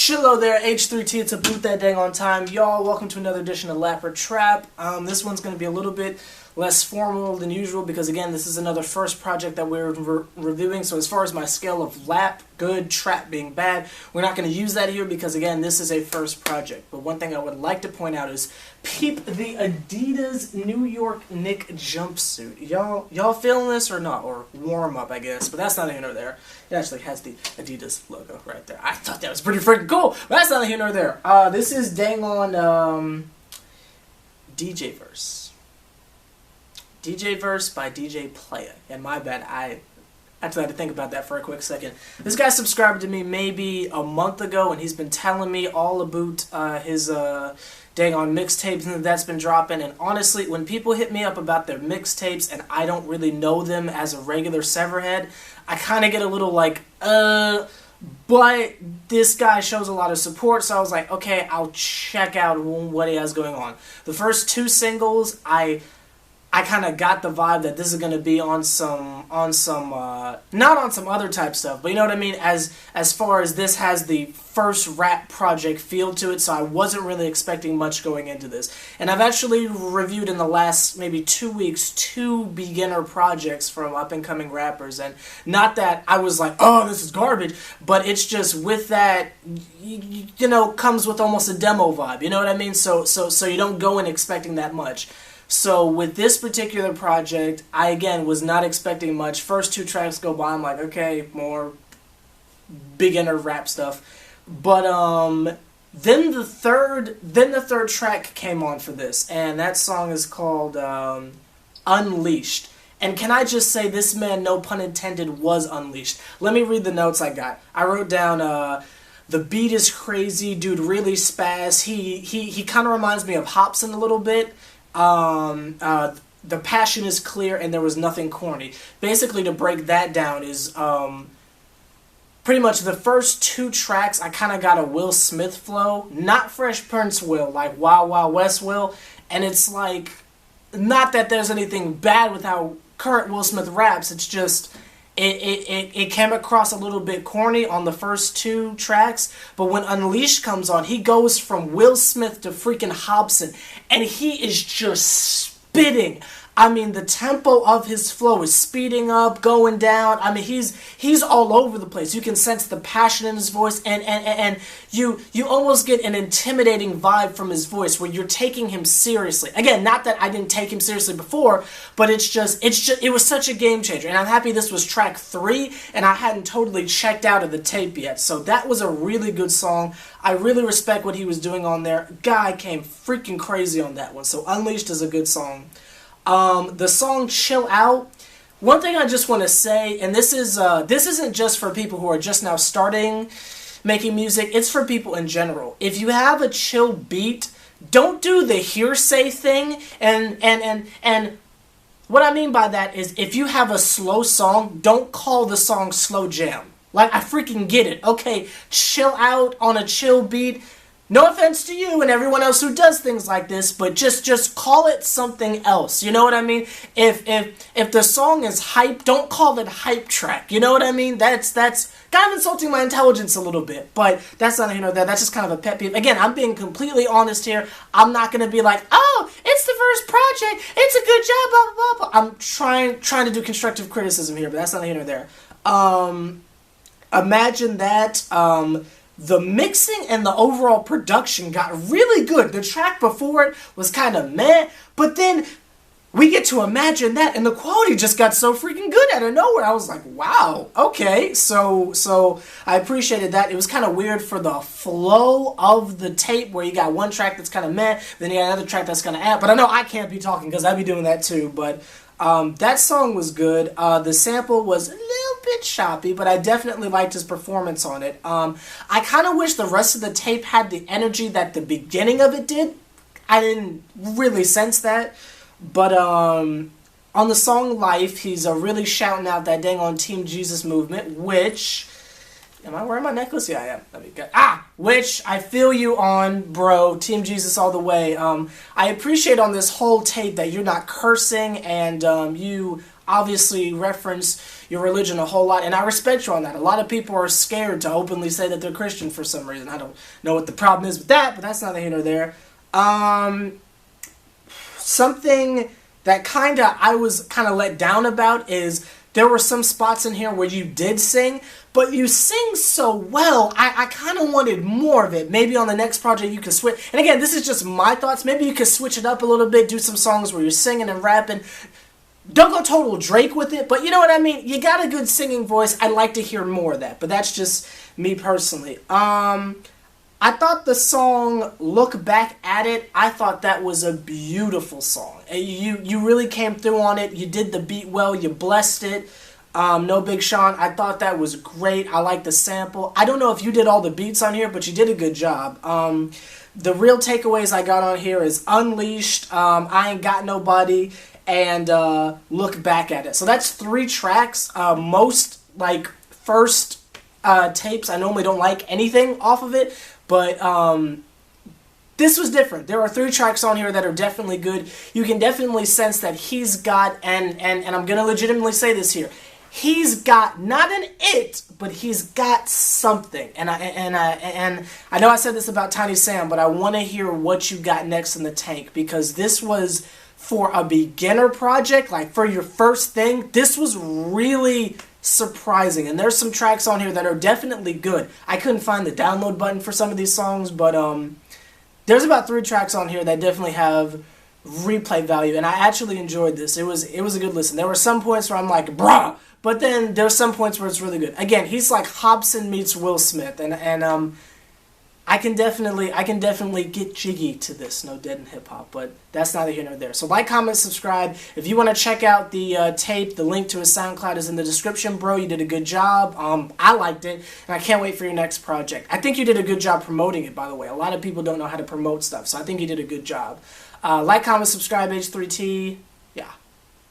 Shillo there, H+III+T to boot that dang on time. Y'all, welcome to another edition of Lapper Trap. This one's going to be a little bit less formal than usual because, again, this is another first project that we're reviewing. So as far as my scale of lap, good, trap being bad, we're not going to use that here because, again, this is a first project. But one thing I would like to point out is peep the Adidas New York Knick jumpsuit. Y'all feeling this or not? Or warm up, I guess. But that's not here nor there. It actually has the Adidas logo right there. I thought that was pretty freaking cool, but that's not here nor there. This is dang on DJVerse. DJVerse by DJPlaya. And my bad, I actually had to think about that for a quick second. This guy subscribed to me maybe a month ago, and he's been telling me all about his dang on mixtapes that's been dropping. And honestly, when people hit me up about their mixtapes and I don't really know them as a regular Severhead, I kind of get a little like, but this guy shows a lot of support, so I was like, okay, I'll check out what he has going on. The first two singles, I kind of got the vibe that this is going to be on some, not on some other type stuff, but you know what I mean? As far as this has the first rap project feel to it, so I wasn't really expecting much going into this. And I've actually reviewed in the last maybe 2 weeks 2 beginner projects from up-and-coming rappers, and not that I was like, oh, this is garbage, but it's just with that, you know, comes with almost a demo vibe, you know what I mean? So you don't go in expecting that much. So with this particular project, I again was not expecting much. First 2 tracks go by, I'm like, okay, more beginner rap stuff. But then the third track came on for this, and that song is called Unleashed. And can I just say, this man, no pun intended, was unleashed. Let me read the notes I got. I wrote down the beat is crazy, dude, really spaz. He kind of reminds me of Hopsin a little bit. The passion is clear and there was nothing corny. Basically, to break that down is pretty much the first 2 tracks I kind of got a Will Smith flow, not Fresh Prince Will, like Wild Wild West Will, and it's like, not that there's anything bad with how current Will Smith raps, it's just it came across a little bit corny on the first 2 tracks, but when Unleashed comes on, he goes from Will Smith to freaking Hobson, and he is just spitting. I mean, the tempo of his flow is speeding up, going down. I mean, he's all over the place. You can sense the passion in his voice, and you almost get an intimidating vibe from his voice where you're taking him seriously. Again, not that I didn't take him seriously before, but it was such a game changer. And I'm happy this was track 3, and I hadn't totally checked out of the tape yet. So that was a really good song. I really respect what he was doing on there. Guy came freaking crazy on that one. So Unleashed is a good song. The song Chill Out, one thing I just want to say, and this isn't just for people who are just now starting making music, it's for people in general. If you have a chill beat, don't do the hearsay thing, and what I mean by that is if you have a slow song, don't call the song slow jam. Like, I freaking get it. Okay, chill out on a chill beat. No offense to you and everyone else who does things like this, but just call it something else. You know what I mean? If the song is hype, don't call it hype track. You know what I mean? That's kind of insulting my intelligence a little bit, but that's not, you know, that's just kind of a pet peeve. Again, I'm being completely honest here. I'm not gonna be like, oh, it's the first project, it's a good job, blah blah blah. I'm trying to do constructive criticism here, but that's not here nor there. Imagine that. The mixing and the overall production got really good. The track before it was kind of meh, but then we get to Imagine That, and the quality just got so freaking good out of nowhere. I was like, wow, okay. So I appreciated that. It was kind of weird for the flow of the tape where you got one track that's kind of meh, then you got another track that's kind of but I know I can't be talking because I'd be doing that too, but that song was good. The sample was a little bit choppy, but I definitely liked his performance on it. I kind of wish the rest of the tape had the energy that the beginning of it did. I didn't really sense that. But on the song Life, he's really shouting out that dang on Team Jesus movement, which... Am I wearing my necklace? Yeah, I am. That'd be good. Which I feel you on, bro. Team Jesus all the way. I appreciate on this whole tape that you're not cursing and you obviously reference your religion a whole lot, and I respect you on that. A lot of people are scared to openly say that they're Christian for some reason. I don't know what the problem is with that, but that's neither here nor there. Something that I was kind of let down about is there were some spots in here where you did sing, but you sing so well, I kind of wanted more of it. Maybe on the next project you could switch. And again, this is just my thoughts. Maybe you could switch it up a little bit, do some songs where you're singing and rapping. Don't go total Drake with it, but you know what I mean? You got a good singing voice. I'd like to hear more of that, but that's just me personally. I thought the song Look Back at It, I thought that was a beautiful song. You really came through on it. You did the beat well. You blessed it. No Big Sean, I thought that was great. I like the sample. I don't know if you did all the beats on here, but you did a good job. The real takeaways I got on here is Unleashed, I Ain't Got Nobody, and Look Back at It. So that's 3 tracks. Most, like, first tapes, I normally don't like anything off of it, but this was different. There are 3 tracks on here that are definitely good. You can definitely sense that he's got, and I'm going to legitimately say this here, he's got not an it, but he's got something. And I know I said this about Tiny Sam, but I want to hear what you got next in the tank, because this was, for a beginner project, like for your first thing, this was really surprising. And there's some tracks on here that are definitely good. I couldn't find the download button for some of these songs, but there's about 3 tracks on here that definitely have replay value, and I actually enjoyed this. It was a good listen. There were some points where I'm like, bruh, but then there's some points where it's really good. Again, he's like Hobson meets Will Smith, and I can definitely get jiggy to this, no dead in hip hop, but that's neither here nor there. So like, comment, subscribe. If you want to check out the tape, the link to his SoundCloud is in the description, bro. You did a good job. I liked it, and I can't wait for your next project. I think you did a good job promoting it, by the way. A lot of people don't know how to promote stuff, so I think you did a good job. Like, comment, subscribe, H+III+T.